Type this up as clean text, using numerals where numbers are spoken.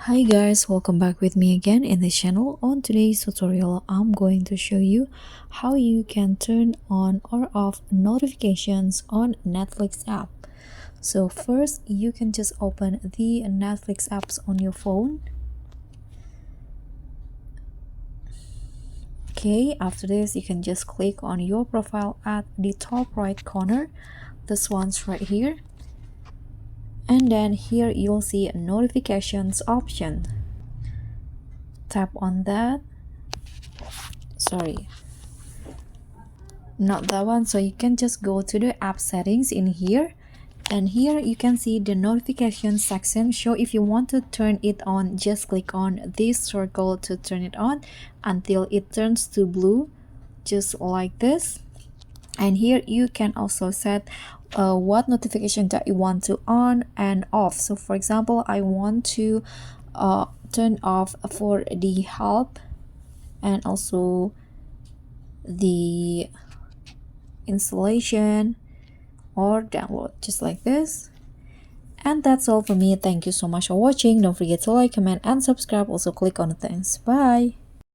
Hi guys, welcome back with me again in the channel. On today's tutorial, I'm going to show you how you can turn on or off notifications on Netflix app. So first, you can just open the Netflix apps on your phone. Okay, after this, you can just click on your profile at the top right corner. This one's right here. And then here you'll see a notifications option. Tap on that. Sorry, not that one. So you can just go to the app settings in here, and here you can see the notification section. So if you want to turn it on, just click on this circle to turn it on until it turns to blue, just like this. And here you can also set what notification that you want to on and off. So for example, I want to turn off for the help and also the installation or download, just like this. And that's all for me. Thank you so much for watching. Don't forget to like, comment, and subscribe. Also click on the thanks. Bye.